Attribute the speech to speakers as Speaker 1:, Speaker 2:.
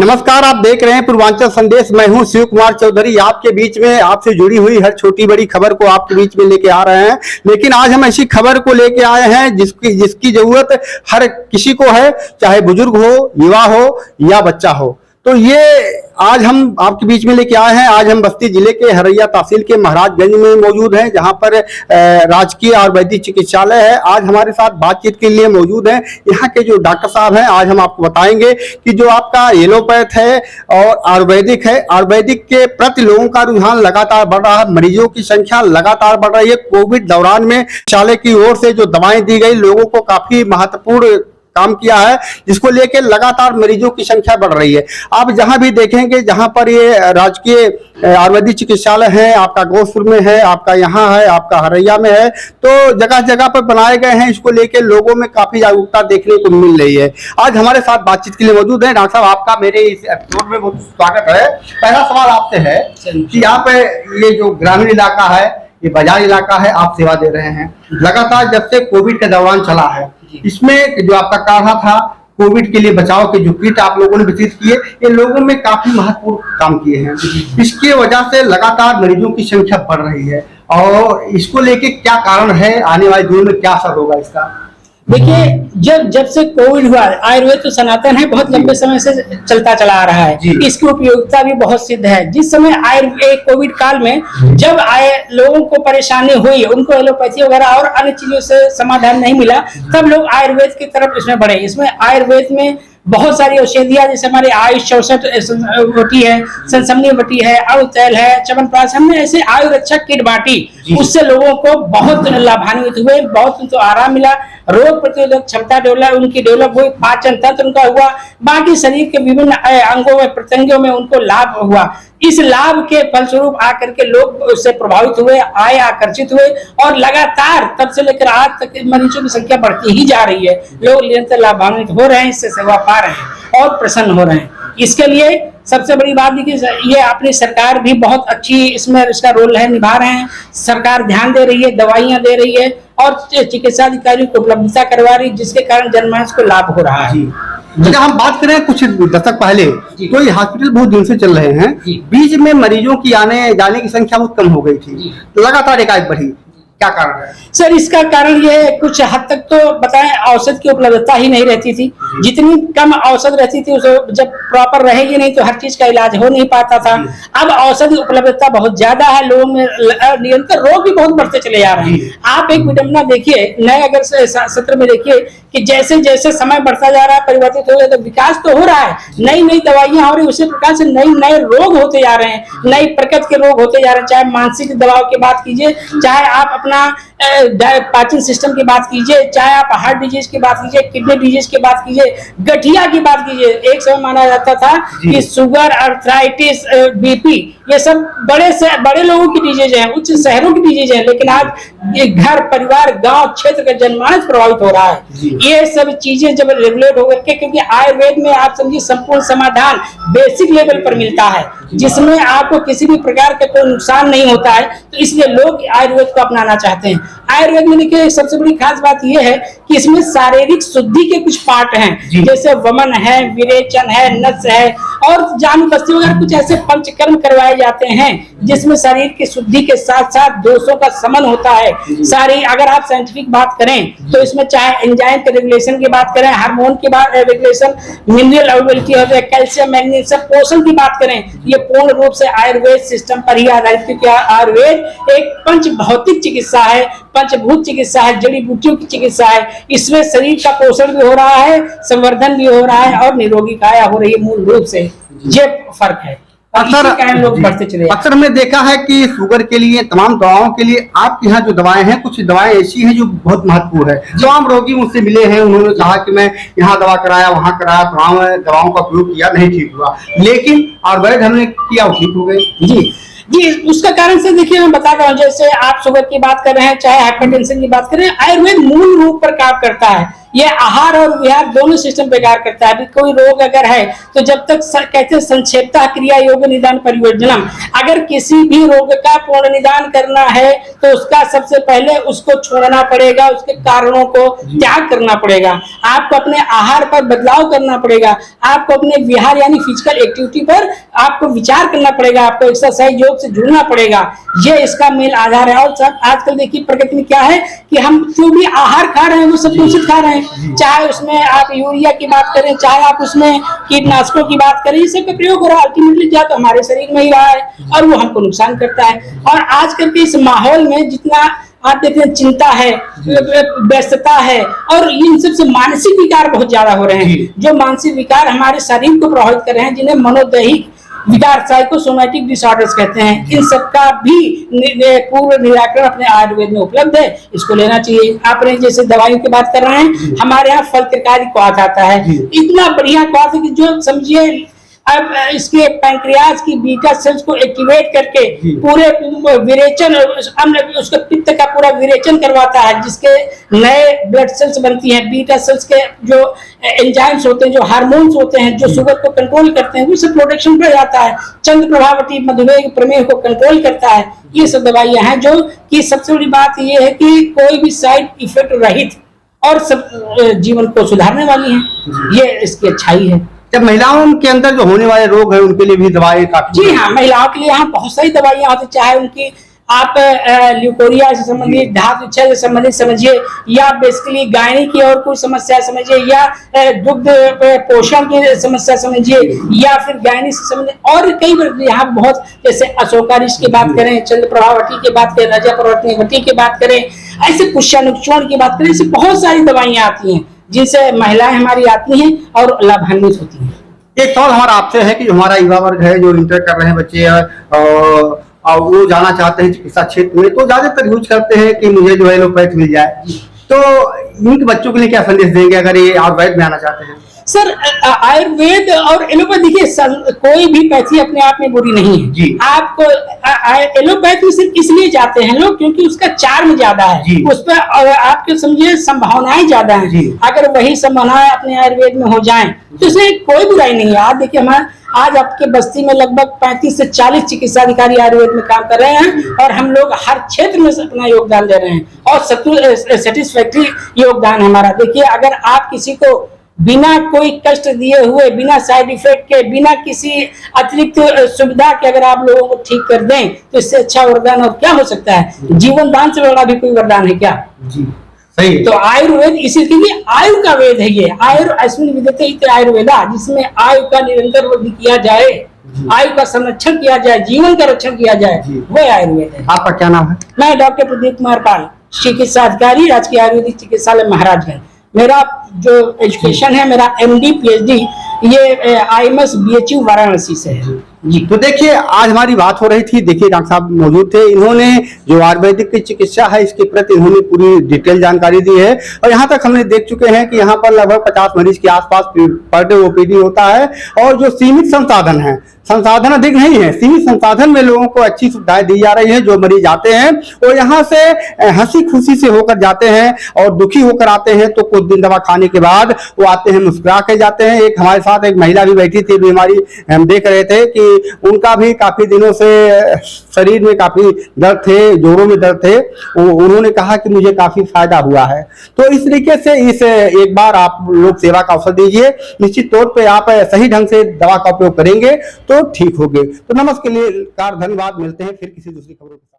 Speaker 1: नमस्कार, आप देख रहे हैं पूर्वांचल संदेश। मैं हूं शिव कुमार चौधरी। आपके बीच में आपसे जुड़ी हुई हर छोटी बड़ी खबर को आपके बीच में लेके आ रहे हैं। लेकिन आज हम ऐसी खबर को लेके आए हैं जिसकी जरूरत हर किसी को है, चाहे बुजुर्ग हो, युवा हो या बच्चा हो। तो ये आज हम आपके बीच में लेके आए हैं। आज हम बस्ती जिले के हरैया तहसील के महाराजगंज में मौजूद हैं, जहां पर राजकीय आयुर्वेदिक चिकित्सालय है। आज हमारे साथ बातचीत के लिए मौजूद हैं यहाँ के जो डॉक्टर साहब हैं। आज हम आपको बताएंगे कि जो आपका एलोपैथ है और आयुर्वेदिक है, आयुर्वेदिक के प्रति लोगों का रुझान लगातार बढ़ रहा है, मरीजों की संख्या लगातार बढ़ रही है। कोविड दौरान में चिकित्सालय की ओर से जो दवाएं दी गई, लोगों को काफी महत्वपूर्ण काम किया है, जिसको लेकर लगातार मरीजों की संख्या बढ़ रही है। आप जहां भी देखेंगे, जहां पर ये राजकीय आयुर्वेदिक चिकित्सालय है, आपका गोरखपुर में है, आपका यहाँ है, आपका हरैया में है, तो जगह जगह पर बनाए गए हैं। इसको लेकर लोगों में काफी जागरूकता देखने को मिल रही है। आज हमारे साथ बातचीत के लिए मौजूद है डॉक्टर साहब। आपका मेरे इस एपिसोड में बहुत स्वागत है। पहला सवाल आपसे है कि आप ये जो ग्रामीण इलाका है, ये बाजार इलाका है, आप सेवा दे रहे हैं लगातार जब से कोविड का दौरान चला है। इसमें जो आपका काढ़ा था, कोविड के लिए बचाव के जो किट आप लोगों ने वितरित किए, ये लोगों में काफी महत्वपूर्ण काम किए हैं। इसके वजह से लगातार मरीजों की संख्या बढ़ रही है, और इसको लेके क्या कारण है, आने वाले दिनों में क्या असर होगा इसका?
Speaker 2: देखिए, जब से कोविड हुआ, आयुर्वेद तो सनातन है, बहुत लंबे समय से चलता चला आ रहा है। इसकी उपयोगिता भी बहुत सिद्ध है। जिस समय आयुर्वेद कोविड काल में जब लोगों को परेशानी हुई, उनको एलोपैथी वगैरह और अन्य चीजों से समाधान नहीं मिला, तब लोग आयुर्वेद की तरफ इसमें बढ़े। इसमें आयुर्वेद में बहुत सारी औषधियां, जैसे हमारे आयुष 64 वटी है, संसमनी वटी है, अड़ुतैल है, च्यवनप्राश, हमने ऐसे आयु रक्षक किट बांटी। उससे लोगों को बहुत लाभान्वित हुए, बहुत उनको आराम मिला, रोग प्रतिरोधक क्षमता उनकी डेवलप हुई, पाचन तंत्र उनका हुआ, बाकी शरीर के विभिन्न अंगों में, प्रत्यंगों में उनको लाभ हुआ। इस लाभ के फलस्वरूप आकर के लोग उससे प्रभावित हुए, आए, आकर्षित हुए, और लगातार तब से लेकर आज तक मरीजों की संख्या बढ़ती ही जा रही है। लोग निरंतर लाभान्वित हो रहे हैं, इससे सेवा पा रहे हैं और प्रसन्न हो रहे हैं। इसके लिए सबसे बड़ी बात देखिए, ये अपनी सरकार भी बहुत अच्छी इसमें इसका रोल है, निभा रहे हैं। सरकार ध्यान दे रही है, दवाइयां दे रही है और चिकित्सा अधिकारियों को उपलब्धता करवा रही है, जिसके कारण जनमानस को लाभ हो रहा है।
Speaker 1: अगर हम बात करें कुछ दशक पहले, तो ये हॉस्पिटल बहुत दिन से चल रहे हैं, बीच में मरीजों की आने जाने की संख्या बहुत कम हो गई थी, लगातार एकाएक बढ़ी। क्या कारण है
Speaker 2: सर? इसका कारण ये कुछ हद तक तो बताएं, औषध की उपलब्धता ही नहीं रहती थी। जितनी कम औषध रहती थी, जब प्रॉपर रहेगी नहीं तो हर चीज का इलाज हो नहीं पाता था। अब औषधि उपलब्धता बहुत ज्यादा है, लोगों में निरंतर रोग भी बहुत बढ़ते चले जा रहे हैं। आप एक विडंबना देखिए, नए अगर सत्र में देखिए कि जैसे जैसे समय बढ़ता जा रहा है, परिवर्तित हो जाता है, विकास तो हो रहा है, नई नई दवाइयां हो रही, उसी प्रकार से नए नए रोग होते जा रहे हैं, नई प्रकृति के रोग होते जा रहे हैं। चाहे मानसिक दबाव की बात कीजिए, चाहे आप अपना पाचन सिस्टम की बात कीजिए, चाहे आप हार्ट डिजीज की बात कीजिए, किडनी डिजीज की बात कीजिए, गठिया की बात कीजिए। एक समय माना जाता था कि शुगर, अर्थराइटिस, बीपी, ये सब बड़े लोगों की डिजीज है, उच्च शहरों की डिजीज है। लेकिन आज ये घर, परिवार, गांव, क्षेत्र का जनमानस प्रभावित हो रहा है। ये सब चीजें जब रेगुलेट होकर के, क्योंकि आयुर्वेद में आप समझिए संपूर्ण समाधान बेसिक लेवल पर मिलता है, जिसमें आपको किसी भी प्रकार का कोई नुकसान नहीं होता है, तो इसलिए लोग आयुर्वेद को अपनाना चाहते हैं। आयुर्वेद में देखिए सबसे बड़ी खास बात यह है कि इसमें शारीरिक शुद्धि के कुछ पार्ट हैं, जैसे वमन है, विरेचन है, नस है, और जान बस्ती वगैरह कुछ ऐसे पंचकर्म करवाए जाते हैं, जिसमें शरीर की शुद्धि के साथ साथ दोषों का शमन होता है। सारी अगर आप साइंटिफिक बात करें तो इसमें चाहे एंजाइम के रेगुलेशन की बात करें, हार्मोन की बात रेगुलेशन, मिनरल अवेलेबिलिटी होता है, कैल्शियम, मैग्नीशियम, पोषण की बात करें, ये पूर्ण रूप से आयुर्वेद सिस्टम पर ही आधारित, क्योंकि आयुर्वेद एक पंच भौतिक चिकित्सा है, पंचभूत चिकित्सा है, जड़ी बूटियों की चिकित्सा है। इसमें शरीर का पोषण भी हो रहा है, संवर्धन भी हो रहा है, और निरोगी काया हो रही है। मूल रूप से ये फर्क है।
Speaker 1: अक्सर हमने देखा है कि शुगर के लिए, तमाम दवाओं के लिए आपके यहाँ जो दवाएं हैं, कुछ दवाएं ऐसी हैं जो बहुत महत्वपूर्ण है। जो आम रोगी मुझसे मिले हैं, उन्होंने कहा कि मैं यहाँ दवा कराया, वहाँ कराया, दवाओं का उपयोग किया, नहीं ठीक हुआ, लेकिन आयुर्वेद हमने किया, वो ठीक हो गए।
Speaker 2: जी, उसका कारण से देखिए मैं बताता हूँ, जैसे आप शुगर की बात कर रहे हैं, चाहे हाइपरटेंशन की बात कर रहे हैं, आयुर्वेद मूल रूप पर काम करता है। ये आहार और विहार दोनों सिस्टम बेकार करता है। अभी कोई रोग अगर है तो जब तक कहते हैं संक्षेपता क्रिया योग निदान परियोजना, अगर किसी भी रोग का पूर्ण निदान करना है तो उसका सबसे पहले उसको छोड़ना पड़ेगा, उसके कारणों को त्याग करना पड़ेगा, आपको अपने आहार पर बदलाव करना पड़ेगा, आपको अपने विहार यानी फिजिकल एक्टिविटी पर आपको विचार करना पड़ेगा, आपको एक्सरसाइज योग से जुड़ना पड़ेगा। ये इसका मेन आधार है। और सब आजकल देखिए प्रकृति में क्या है कि हम जो भी आहार खा रहे हैं वो सब दूषित खा रहे हैं, चाहे उसमें आप यूरिया की बात करें, चाहे आप उसमें कीटनाशकों की बात करें, इस सब का प्रयोग हो रहा है। अल्टीमेटली जा तो हमारे शरीर में ही रहा है और वो हमको नुकसान करता है। और आजकल के इस माहौल में जितना आप देखते हैं चिंता है, व्यस्तता है और इन सबसे मानसिक विकार बहुत ज्यादा हो रहे हैं, जो मानसिक विकार हमारे शरीर को प्रभावित कर रहे हैं, जिन्हें मनोदैहिक विकार साइकोसोमैटिक डिसऑर्डर्स कहते हैं। इन सबका भी पूर्ण निराकरण अपने आयुर्वेद में उपलब्ध है, इसको लेना चाहिए। आपने जैसे दवाइयों की बात कर रहे हैं, हमारे यहाँ फल त्रिकारी क्वाथ आता है, इतना बढ़िया क्वाथ है कि जो समझिए अब इसके पैंक्रियाज की बीटा सेल्स को एक्टिवेट करके पूरे विरेचन, उसके पित्त का पूरा विरेचन करवाता है, जिसके नए ब्लड सेल्स बनती हैं। बीटा सेल्स के जो एंजाइम्स होते हैं, जो हार्मोन्स होते हैं, जो शुगर को कंट्रोल करते हैं, उससे प्रोडक्शन बढ़ जाता है। चंद्र प्रभावती मधुमेह प्रमेह को कंट्रोल करता है। ये सब दवाइयां हैं जो कि सबसे बड़ी बात ये है कि कोई भी साइड इफेक्ट रहित और सब जीवन को सुधारने वाली हैं। ये इसकी अच्छाई है।
Speaker 1: जब महिलाओं के अंदर जो होने वाले रोग है उनके लिए भी दवाएं काफी।
Speaker 2: जी हाँ, महिलाओं के लिए यहाँ बहुत सारी दवाइयाँ होती, चाहे उनकी आप ल्यूकोरिया से संबंधित, धातु क्षय से संबंधित समझिए, या बेसिकली गायनी की और कोई समस्या समझिए, या दुग्ध पोषण की समस्या समझिए, या फिर गायनी से संबंधित और कई यहाँ बहुत, जैसे अशोकारिष्ट की बात करें, चंद्र प्रभावती की बात करें, रजा प्रवर्तनी की बात करें, ऐसे पुष्यानुक्षण की बात करें, ऐसी बहुत सारी दवाइयाँ आती हैं जिनसे महिलाएं हमारी आती हैं और लाभान्वित होती हैं।
Speaker 1: एक सवाल हमारा आपसे है कि हमारा युवा वर्ग है जो इंटर कर रहे हैं बच्चे और वो जाना चाहते हैं चिकित्सा क्षेत्र में, तो ज्यादातर यूज करते हैं कि मुझे जो है एलोपैथ मिल जाए, तो इनके बच्चों के लिए क्या संदेश देंगे अगर ये आयुर्वेद में आना चाहते हैं?
Speaker 2: सर, आयुर्वेद और एलोपैथ, देखिए कोई भी पैथी अपने आप में बुरी नहीं है जी। आपको एलोपैथ में सिर्फ इसलिए जाते हैं लोग क्योंकि उसका चार्म ज्यादा है, उस पर आपके समझिए संभावनाएं ज्यादा हैं। अगर वही संभावनाएं अपने आयुर्वेद में हो जाएं तो इसमें कोई बुराई नहीं है। आप देखिए आज आपके बस्ती में लगभग 35 से 40 चिकित्सा अधिकारी आयुर्वेद में काम कर रहे हैं और हम लोग हर क्षेत्र में अपना योगदान दे रहे हैं और सेटिस्फैक्ट्री योगदान हमारा। देखिए, अगर आप किसी को बिना कोई कष्ट दिए हुए, बिना साइड इफेक्ट के, बिना किसी अतिरिक्त सुविधा के अगर आप लोगों को ठीक कर दें तो इससे अच्छा वरदान और क्या हो सकता है? जीवन दान से बड़ा भी कोई वरदान है क्या? जी सही। तो आयुर्वेद इसीलिए आयु का वेद है ये, आयुर्वेद विदते इति आयुर्वेदा, जिसमें आयु का निरंतर वृद्धि किया जाए, आयु का संरक्षण किया जाए, जीवन का रक्षण किया जाए, वह आयुर्वेद है।
Speaker 1: आपका क्या नाम है?
Speaker 2: मैं डॉक्टर प्रदीप कुमार पाल, चिकित्सा अधिकारी, राजकीय आयुर्वेदिक चिकित्सालय महाराजगंज। मेरा जो एजुकेशन है, मेरा MD PhD ये IMS BHU वाराणसी से है जी।
Speaker 1: तो देखिए, आज हमारी बात हो रही थी, देखिए डॉक्टर साहब मौजूद थे, इन्होंने जो आयुर्वेदिक की चिकित्सा है इसके प्रति इन्होंने पूरी डिटेल जानकारी दी है और यहाँ तक हमने देख चुके हैं कि यहाँ पर लगभग 50 मरीज के आसपास पर डे OPD होता है और जो सीमित संसाधन है, संसाधन अधिक नहीं है, सीमित संसाधन में लोगों को अच्छी सुविधाएं दी जा रही है। जो मरीज आते हैं वो यहाँ से हंसी खुशी से होकर जाते हैं और दुखी होकर आते हैं, तो कुछ दिन दवा खाने के बाद वो आते हैं मुस्कुरा के जाते हैं। एक हमारे साथ एक महिला भी बैठी थी, बीमारी हम देख रहे थे कि उनका भी काफी दिनों से शरीर में काफी दर्द थे, जोड़ों में दर्द थे, उन्होंने कहा कि मुझे काफी फायदा हुआ है। तो इस तरीके से इस एक बार आप लोग सेवा का अवसर दीजिए, निश्चित तौर पे आप सही ढंग से दवा का उपयोग करेंगे तो ठीक होगे। तो नमस्कार, धन्यवाद, मिलते हैं फिर किसी दूसरी खबरों के साथ।